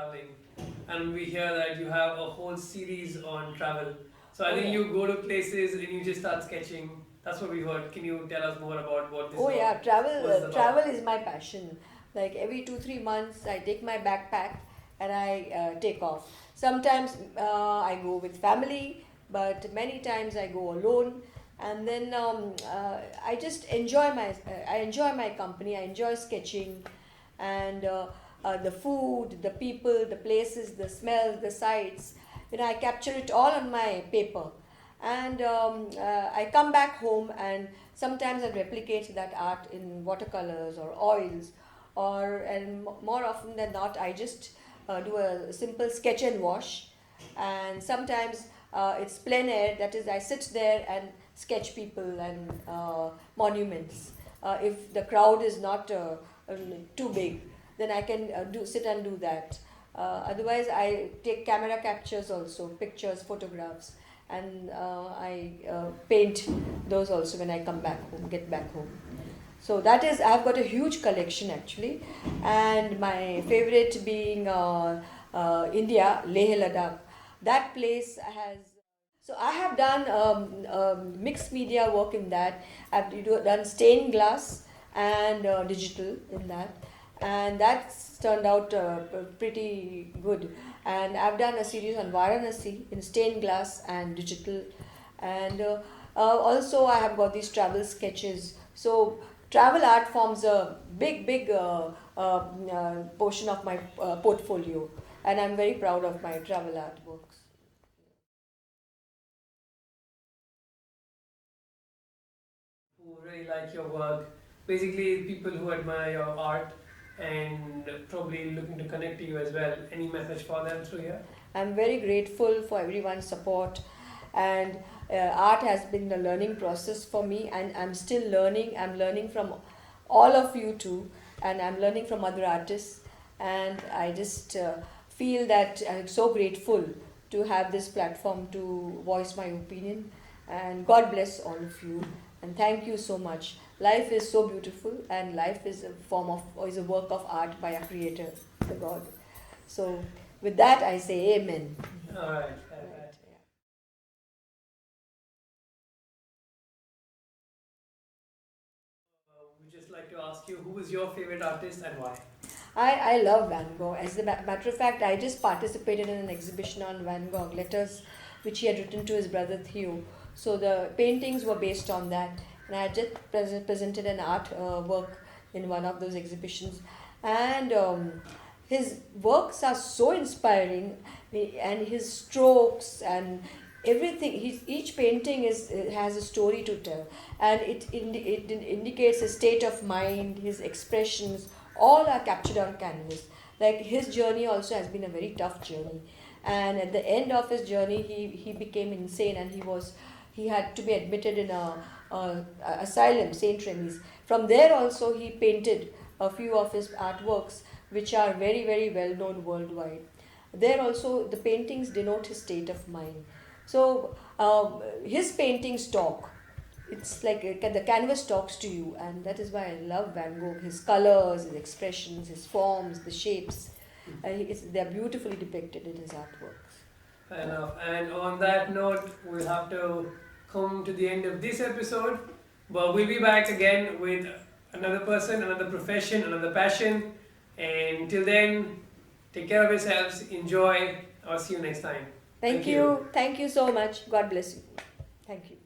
traveling, and we hear that you have a whole series on travel. So I Oh think yeah. you go to places and you just start sketching. That's what we heard. Can you tell us more about what this Oh yeah, was travel about? is my passion. Like every 2 3 months, I take my backpack and I take off. Sometimes I go with family, but many times I go alone. And then I just enjoy I enjoy my company. I enjoy sketching, and the food, the people, the places, the smells, the sights. I capture it all on my paper, and I come back home, and sometimes I replicate that art in watercolors or oils, and more often than not, I just do a simple sketch and wash. And sometimes it's plein air, that is, I sit there and sketch people and monuments. If the crowd is not too big, then I can sit and do that. Otherwise, I take camera captures also, pictures, photographs, and I paint those also when I come back home, get back home. So that is, I've got a huge collection actually, and my favorite being India, Leh Ladakh. That place has. So I have done mixed media work in that. Done stained glass and digital in that, and that's turned out pretty good. And I've done a series on Varanasi in stained glass and digital, and also I have got these travel sketches. So travel art forms a big portion of my portfolio, and I'm very proud of my travel art works. Who really like your work. Basically, people who admire your art and probably looking to connect to you as well. Any message for them through here? I'm very grateful for everyone's support, and art has been a learning process for me, and I'm still learning. I'm learning from all of you too, and I'm learning from other artists, and I just feel that I'm so grateful to have this platform to voice my opinion. And God bless all of you, and thank you so much. Life is so beautiful, and life is a form of, or is a work of art by a creator, the God. So with that, I say amen. All right. Right. Yeah. We'd just like to ask you, who is your favorite artist and why? I love Van Gogh. As a matter of fact, I just participated in an exhibition on Van Gogh, letters which he had written to his brother Theo. So the paintings were based on that, and I just presented an art work in one of those exhibitions. And his works are so inspiring, and his strokes and everything. Each painting has a story to tell, and it indicates his state of mind, his expressions, all are captured on canvas. Like his journey also has been a very tough journey, and at the end of his journey, he became insane, and he had to be admitted in a asylum, Saint Remy's. From there also, he painted a few of his artworks, which are very well known worldwide. There also, the paintings denote his state of mind. So his paintings talk. It's like the canvas talks to you, and that is why I love Van Gogh. His colors, his expressions, his forms, the shapes, they're beautifully depicted in his artworks. Fair enough. And on that note, we'll have to come to the end of this episode. But we'll be back again with another person, another profession, another passion. And till then, take care of yourselves, enjoy. I'll see you next time. Thank you. Thank you so much. God bless you. Thank you.